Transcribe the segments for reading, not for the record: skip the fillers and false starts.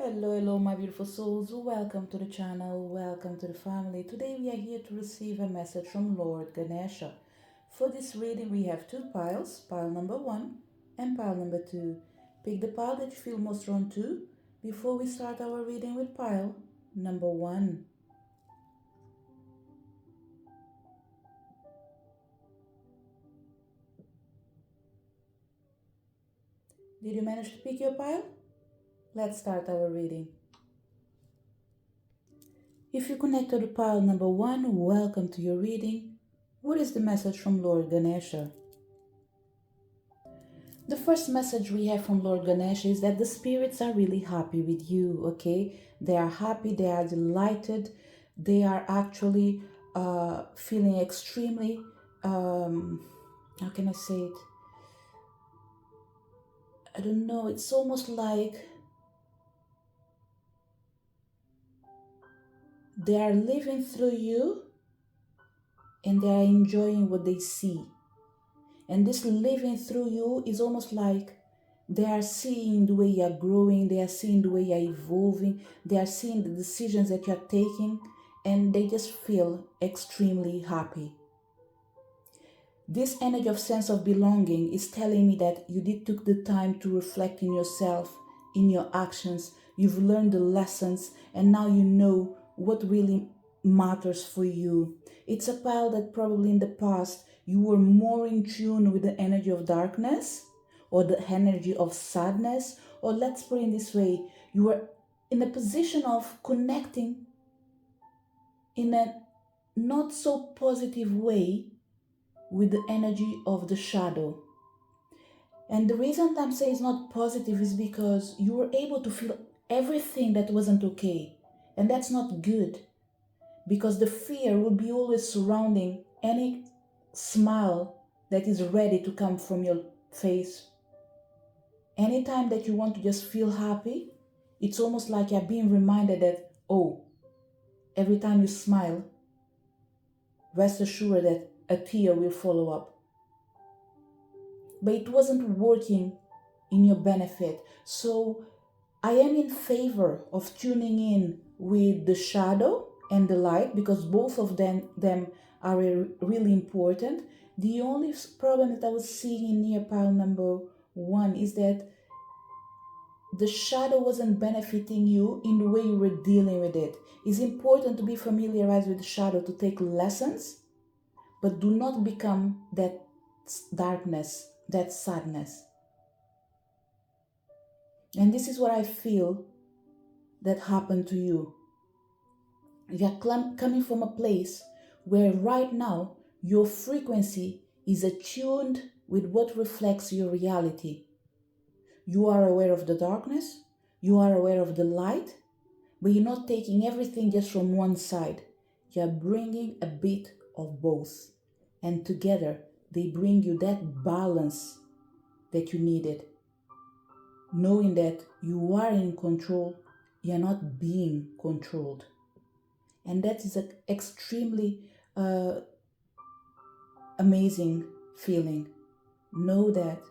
Hello, my beautiful souls. Welcome to the channel. Welcome to the family. Today we are here to receive a message from Lord Ganesha. For this reading, we have two piles, pile number one and pile number two. Pick the pile that you feel most drawn to before we start our reading with pile number one. Did you manage to pick your pile? Let's start our reading. If you connected to pile number one, welcome to your reading. What is the message from Lord Ganesha? The first message we have from Lord Ganesha is that the spirits are really happy with you, okay? They are happy, they are delighted, they are actually feeling extremely, how can I say it? I don't know, it's almost like they are living through you and they are enjoying what they see. And this living through you is almost like they are seeing the way you are growing, they are seeing the way you are evolving, they are seeing the decisions that you are taking, and they just feel extremely happy. This energy of sense of belonging is telling me that you did took the time to reflect in yourself, in your actions, you've learned the lessons, and now you know what really matters for you. It's a pile that probably in the past you were more in tune with the energy of darkness or the energy of sadness, or let's put it in this way, you were in a position of connecting in a not so positive way with the energy of the shadow. And the reason I'm saying it's not positive is because you were able to feel everything that wasn't okay. And that's not good, because the fear will be always surrounding any smile that is ready to come from your face. Anytime that you want to just feel happy, it's almost like you're being reminded that, oh, every time you smile, rest assured that a tear will follow up. But it wasn't working in your benefit. So I am in favor of tuning in with the shadow and the light, because both of them are really important. The only problem that I was seeing in near pile number one is that the shadow wasn't benefiting you in the way you were dealing with it. It's important to be familiarized with the shadow to take lessons, but do not become that darkness, that sadness. And this is what I feel that happened to you. You're coming from a place where right now your frequency is attuned with what reflects your reality. You are aware of the darkness, you are aware of the light, but you're not taking everything just from one side. You're bringing a bit of both. And together, they bring you that balance that you needed. Knowing that you are in control, you're not being controlled. And that is an extremely amazing feeling. Know that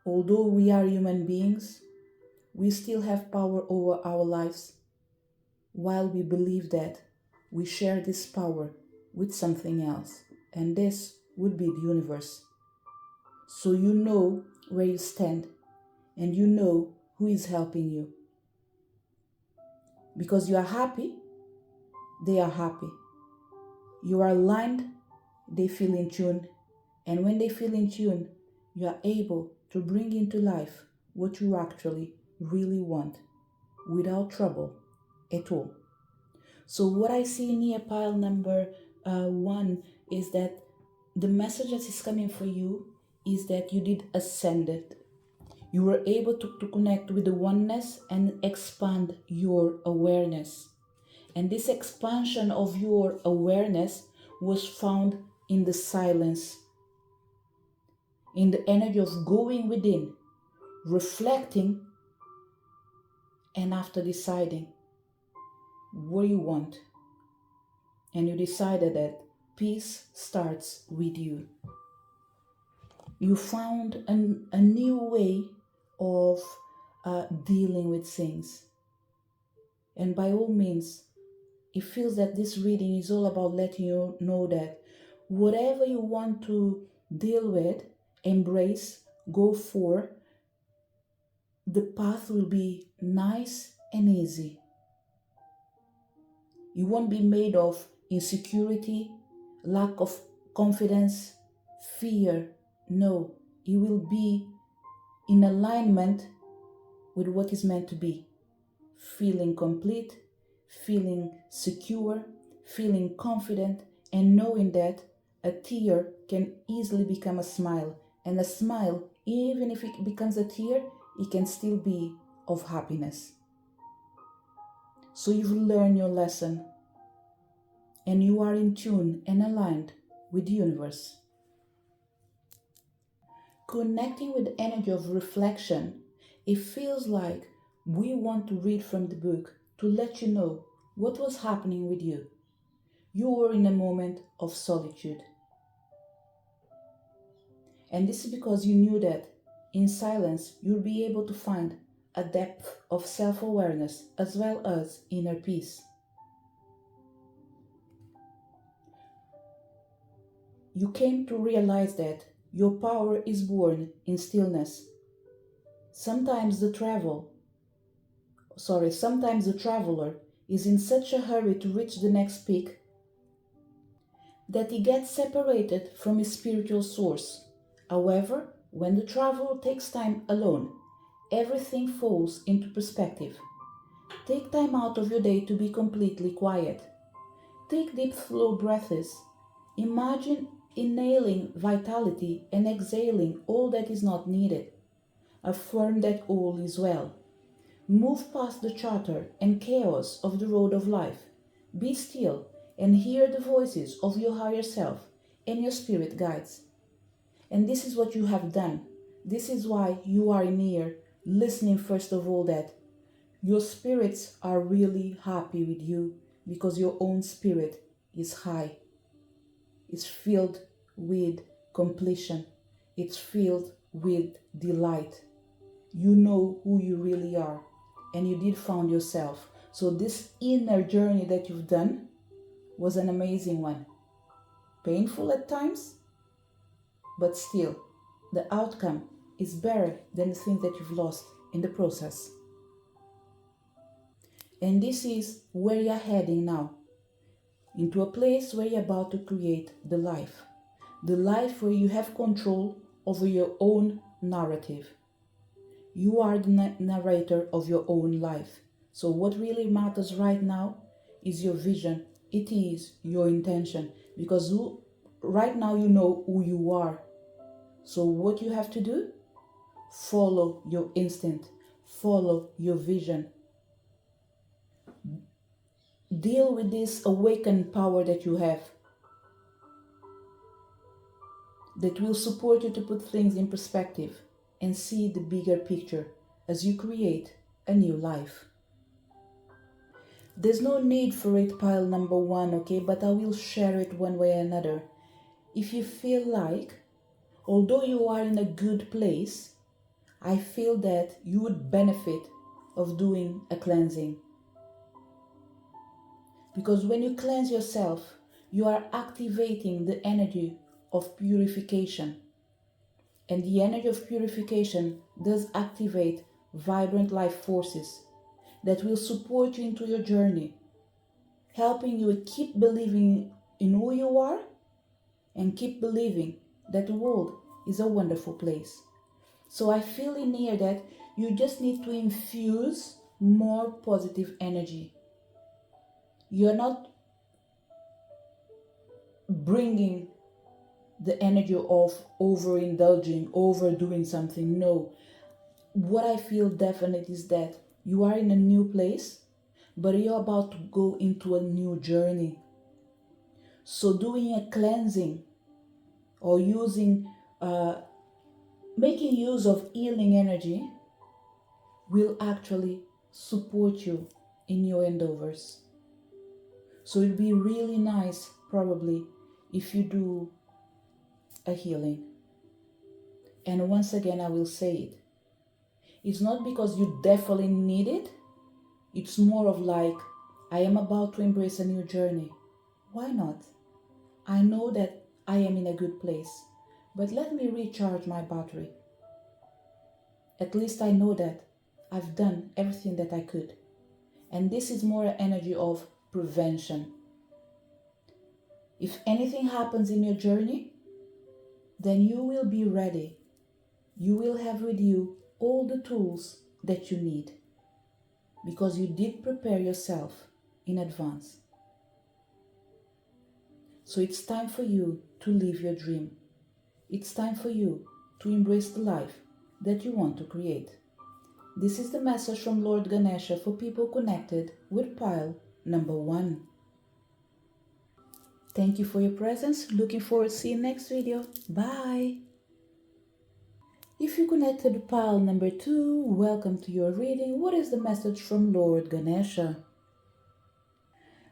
although we are human beings, we still have power over our lives, while we believe that we share this power with something else, and this would be the universe. So you know where you stand, and you know who is helping you. Because you are happy, they are happy. You are aligned, they feel in tune. And when they feel in tune, you are able to bring into life what you actually really want without trouble at all. So what I see near pile number one is that the message that is coming for you is that you did ascend it. You were able to connect with the oneness and expand your awareness. And this expansion of your awareness was found in the silence, in the energy of going within, reflecting, and after deciding what you want. And you decided that peace starts with you. You found a new way of dealing with things. And by all means, it feels that this reading is all about letting you know that whatever you want to deal with, embrace, go for, the path will be nice and easy. You won't be made of insecurity, lack of confidence, fear. No, you will be in alignment with what is meant to be. Feeling complete, feeling secure, feeling confident, and knowing that a tear can easily become a smile. And a smile, even if it becomes a tear, it can still be of happiness. So you've learned your lesson, and you are in tune and aligned with the universe. Connecting with the energy of reflection, it feels like we want to read from the book to let you know what was happening with you. You were in a moment of solitude. And this is because you knew that in silence you'll be able to find a depth of self-awareness as well as inner peace. You came to realize that your power is born in stillness. Sometimes the traveler is in such a hurry to reach the next peak that he gets separated from his spiritual source. However, when the traveler takes time alone, everything falls into perspective. Take time out of your day to be completely quiet. Take deep, slow breaths. Imagine inhaling vitality and exhaling all that is not needed. Affirm that all is well. Move past the chatter and chaos of the road of life. Be still and hear the voices of your higher self and your spirit guides. And this is what you have done. This is why you are in here, listening first of all that your spirits are really happy with you because your own spirit is high. It's filled with completion. It's filled with delight. You know who you really are, and you did found yourself. So this inner journey that you've done was an amazing one. Painful at times, but still, the outcome is better than the things that you've lost in the process. And this is where you're heading now, into a place where you're about to create the life where you have control over your own narrative. You are the narrator of your own life. So what really matters right now is your vision. It is your intention, because right now you know who you are. So what you have to do? Follow your instinct. Follow your vision. Deal with this awakened power that you have, that will support you to put things in perspective and see the bigger picture as you create a new life. There's no need for it, pile number one, okay? But I will share it one way or another. If you feel like, although you are in a good place, I feel that you would benefit of doing a cleansing. Because when you cleanse yourself, you are activating the energy of purification. And the energy of purification does activate vibrant life forces that will support you into your journey, helping you keep believing in who you are and keep believing that the world is a wonderful place. So I feel in here that you just need to infuse more positive energy. You're not bringing the energy of overindulging, overdoing something. No. What I feel definite is that you are in a new place, but you're about to go into a new journey. So doing a cleansing or making use of healing energy will actually support you in your endeavors. So it'd be really nice, probably, if you do a healing. And once again, I will say it. It's not because you definitely need it. It's more of like, I am about to embrace a new journey. Why not? I know that I am in a good place, but let me recharge my battery. At least I know that I've done everything that I could. And this is more energy of prevention. If anything happens in your journey, then you will be ready. You will have with you all the tools that you need because you did prepare yourself in advance. So it's time for you to live your dream. It's time for you to embrace the life that you want to create. This is the message from Lord Ganesha for people connected with pile number 1. Thank you for your presence. Looking forward to seeing you next video. Bye. If you connected to pile number 2, welcome to your reading. What is the message from Lord Ganesha?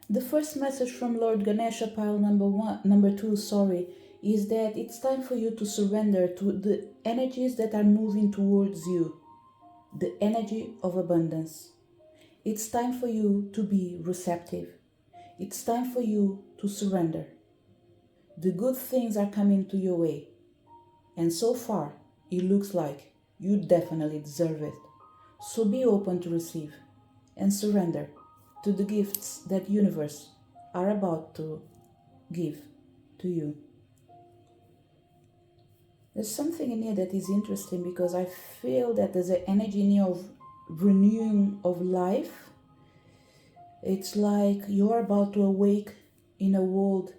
The first message from Lord Ganesha, pile number 2, is that it's time for you to surrender to the energies that are moving towards you, the energy of abundance. It's time for you to be receptive. It's time for you to surrender. The good things are coming to your way, and so far, it looks like you definitely deserve it. So be open to receive and surrender to the gifts that universe are about to give to you. There's something in here that is interesting because I feel that there's an energy in here of renewing of life. It's like you're about to awake in a world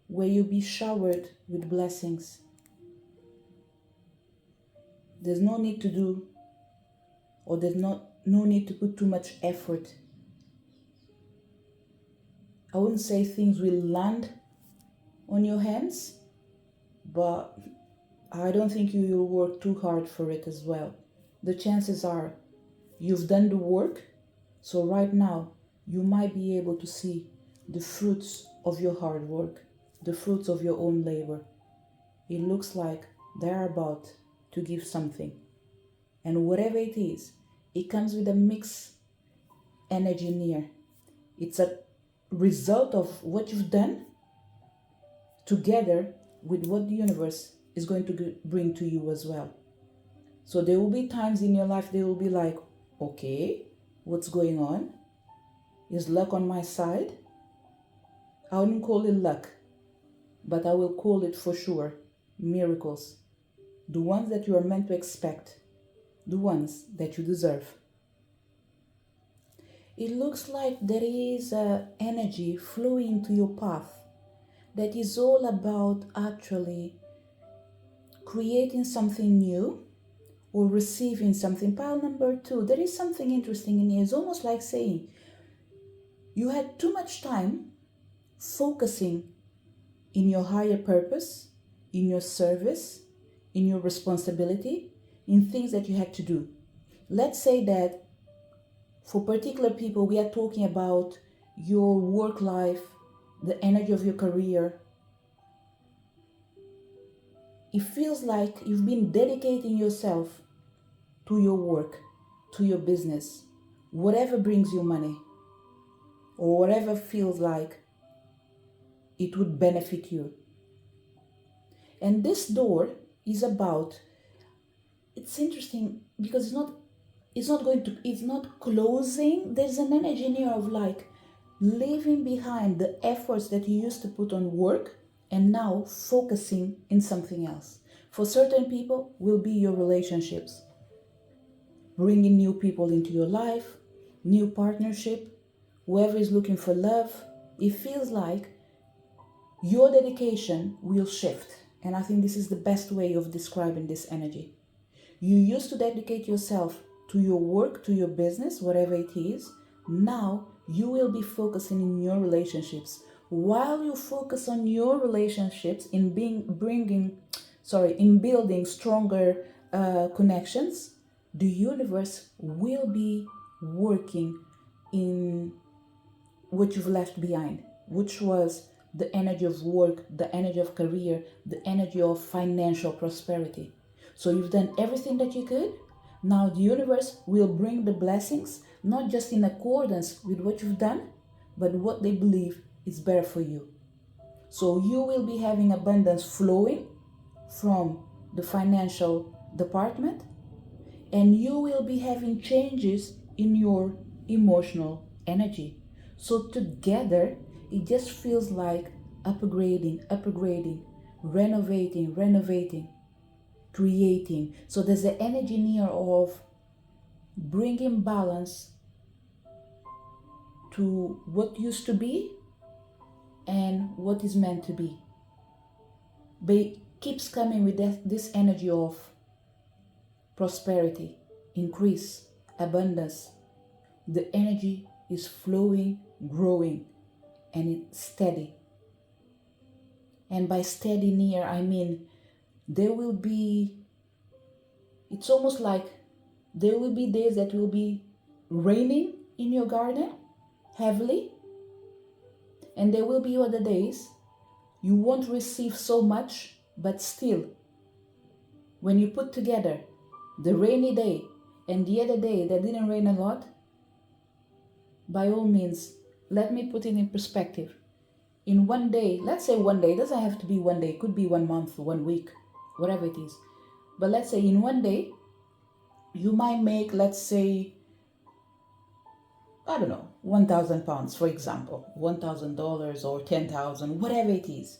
where you'll be showered with blessings. There's no need to do, or there's no need to put too much effort. I wouldn't say things will land on your hands, but I don't think you will work too hard for it as well. The chances are you've done the work, so right now you might be able to see the fruits of your hard work, the fruits of your own labor. It looks like they're about to give something. And whatever it is, it comes with a mixed energy near. It's a result of what you've done together with what the universe is going to bring to you as well. So there will be times in your life they will be like, okay, what's going on? Is luck on my side? I wouldn't call it luck, but I will call it for sure miracles. The ones that you are meant to expect, the ones that you deserve. It looks like there is energy flowing to your path that is all about actually creating something new or receiving something. Pile number 2, there is something interesting in here. It's almost like saying you had too much time focusing in your higher purpose, in your service, in your responsibility, in things that you had to do. Let's say that for particular people, we are talking about your work life, the energy of your career. It feels like you've been dedicating yourself to your work, to your business, whatever brings you money, or whatever feels like it would benefit you. And this door is about, it's interesting because it's not closing. There's an energy in here of like leaving behind the efforts that you used to put on work and now focusing in something else. For certain people will be your relationships, bringing new people into your life, new partnership, whoever is looking for love. It feels like your dedication will shift. And I think this is the best way of describing this energy. You used to dedicate yourself to your work, to your business, whatever it is. Now you will be focusing in your relationships. While you focus on your relationships in building stronger connections, the universe will be working in what you've left behind, which was the energy of work, the energy of career, the energy of financial prosperity. So you've done everything that you could, Now the universe will bring the blessings not just in accordance with what you've done, but what they believe is better for you. So you will be having abundance flowing from the financial department, and you will be having changes in your emotional energy. So together, it just feels like upgrading, renovating, creating. So there's the energy near of bringing balance to what used to be and what is meant to be. But it keeps coming with this energy of prosperity, increase, abundance. The energy is flowing, growing, and it's steady. And by steady near, I mean there will be, it's almost like there will be days that will be raining in your garden heavily, and there will be other days you won't receive so much, but still, when you put together the rainy day and the other day that didn't rain a lot, by all means, let me put it in perspective. In one day, let's say one day, it doesn't have to be one day, it could be 1 month, 1 week, whatever it is. But let's say in one day, you might make, let's say, I don't know, 1,000 pounds, for example, $1,000 or 10,000, whatever it is.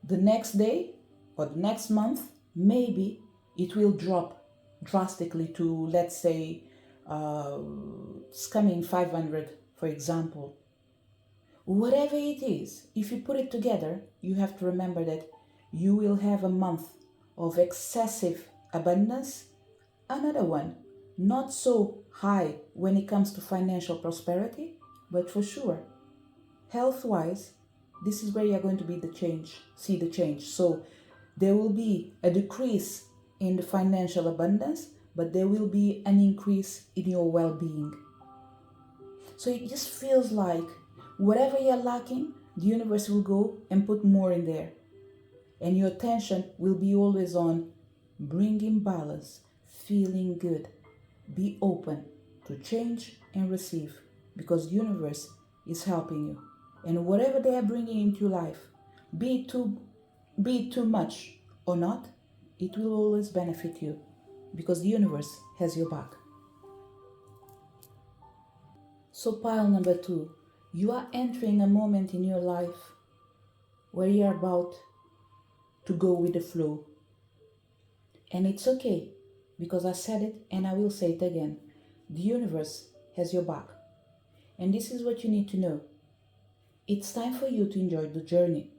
The next day or the next month, maybe it will drop drastically to, let's say, it's coming 500, for example. Whatever it is, if you put it together, you have to remember that you will have a month of excessive abundance, another one not so high when it comes to financial prosperity, but for sure, health-wise, this is where you're going to see the change. So there will be a decrease in the financial abundance, but there will be an increase in your well-being. So it just feels like whatever you're lacking, the universe will go and put more in there. And your attention will be always on bringing balance, feeling good. Be open to change and receive, because the universe is helping you. And whatever they are bringing into your life, be it too much or not, it will always benefit you, because the universe has your back. So pile number 2, you are entering a moment in your life where you are about to go with the flow. And it's okay, because I said it and I will say it again. The universe has your back. And this is what you need to know. It's time for you to enjoy the journey.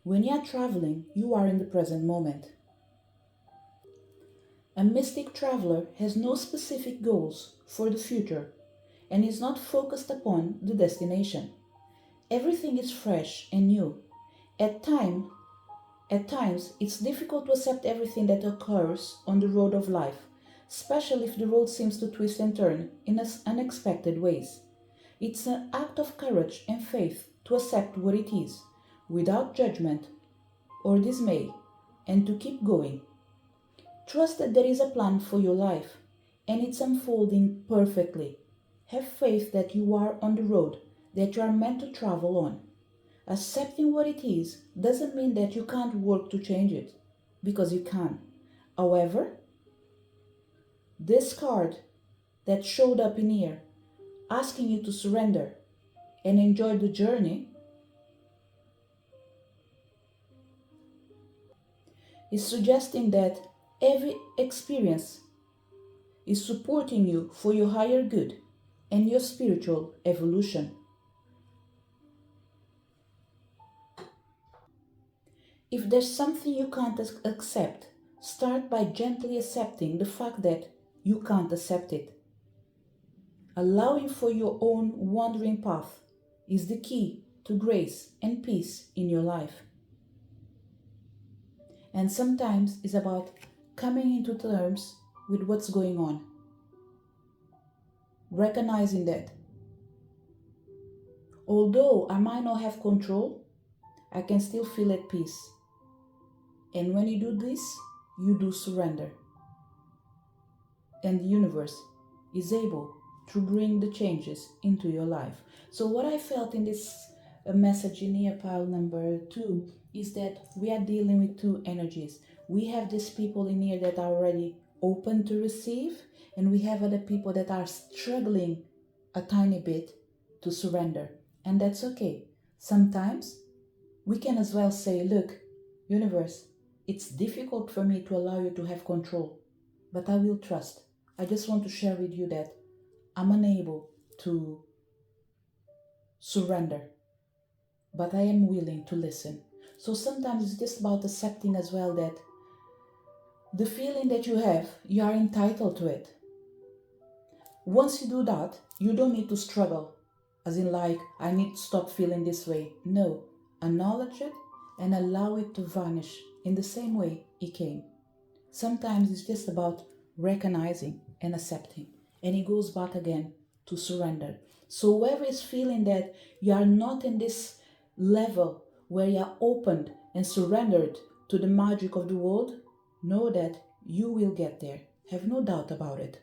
When you are traveling, you are in the present moment. A mystic traveler has no specific goals for the future and is not focused upon the destination. Everything is fresh and new. At times, it's difficult to accept everything that occurs on the road of life, especially if the road seems to twist and turn in unexpected ways. It's an act of courage and faith to accept what it is, without judgment or dismay, and to keep going. Trust that there is a plan for your life, and it's unfolding perfectly. Have faith that you are on the road that you are meant to travel on. Accepting what it is doesn't mean that you can't work to change it, because you can. However, this card that showed up in here, asking you to surrender and enjoy the journey, is suggesting that every experience is supporting you for your higher good and your spiritual evolution. If there's something you can't accept, start by gently accepting the fact that you can't accept it. Allowing for your own wandering path is the key to grace and peace in your life. And sometimes it's about coming into terms with what's going on. Recognizing that although I might not have control, I can still feel at peace. And when you do this, you do surrender. and the universe is able to bring the changes into your life. So what I felt in this message in here, pile number 2, is that we are dealing with two energies. We have these people in here that are already open to receive, and we have other people that are struggling a tiny bit to surrender. And that's okay. Sometimes we can as well say, look, universe, it's difficult for me to allow you to have control, but I will trust. I just want to share with you that I'm unable to surrender, but I am willing to listen. So sometimes it's just about accepting as well that the feeling that you have, you are entitled to it. Once you do that, you don't need to struggle, as in like, I need to stop feeling this way. No, acknowledge it and allow it to vanish in the same way it came. Sometimes it's just about recognizing and accepting, and it goes back again to surrender. So whoever is feeling that you are not in this level where you are opened and surrendered to the magic of the world, know that you will get there. Have no doubt about it.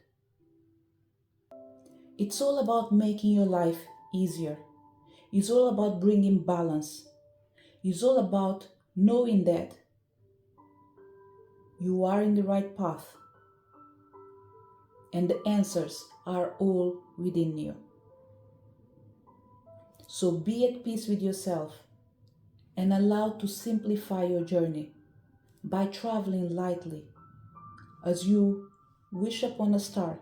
It's all about making your life easier. It's all about bringing balance. It's all about knowing that you are in the right path and the answers are all within you. So be at peace with yourself and allow to simplify your journey by traveling lightly as you wish upon a star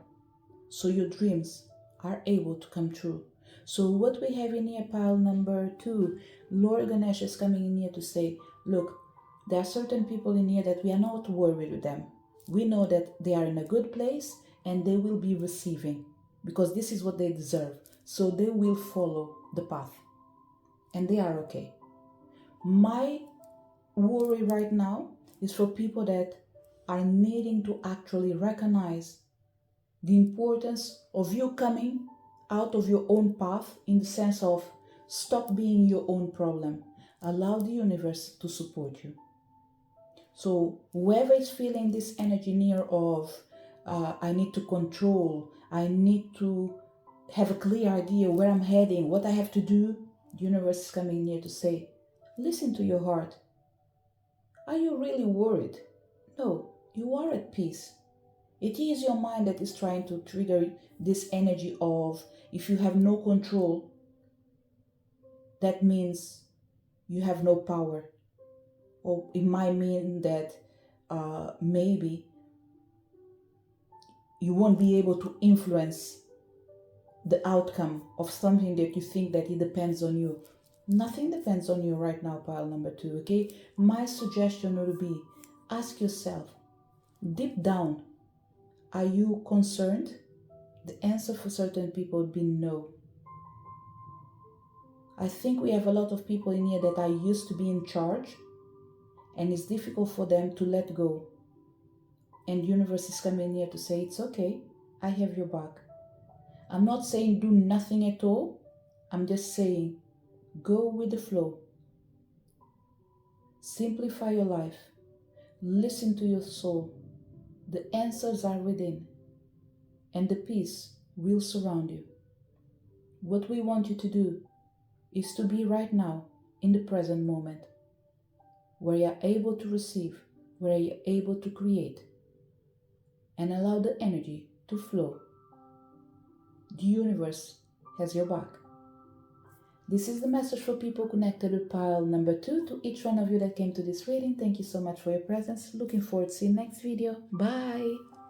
so your dreams are able to come true. So what we have in here, pile number 2, Lord Ganesha is coming in here to say, look, there are certain people in here that we are not worried with them. We know that they are in a good place and they will be receiving because this is what they deserve. So they will follow the path and they are okay. My worry right now is for people that are needing to actually recognize the importance of you coming out of your own path, in the sense of stop being your own problem. Allow the universe to support you. So whoever is feeling this energy near of I need to control, I need to have a clear idea where I'm heading, what I have to do, the universe is coming near to say, listen to your heart. Are you really worried? No, you are at peace. It is your mind that is trying to trigger this energy of if you have no control, that means you have no power. Or it might mean that maybe you won't be able to influence the outcome of something that you think that it depends on you. Nothing depends on you right now, pile number 2, okay? My suggestion would be, ask yourself, deep down, are you concerned? The answer for certain people would be no. I think we have a lot of people in here that are used to be in charge, and it's difficult for them to let go. And the universe is coming here to say, it's okay, I have your back. I'm not saying do nothing at all. I'm just saying, go with the flow. Simplify your life. Listen to your soul. The answers are within, and the peace will surround you. What we want you to do is to be right now in the present moment, where you're able to receive, where you're able to create, and allow the energy to flow. The universe has your back. This is the message for people connected with pile number 2. To each one of you that came to this reading, thank you so much for your presence. Looking forward to seeing you next video. Bye!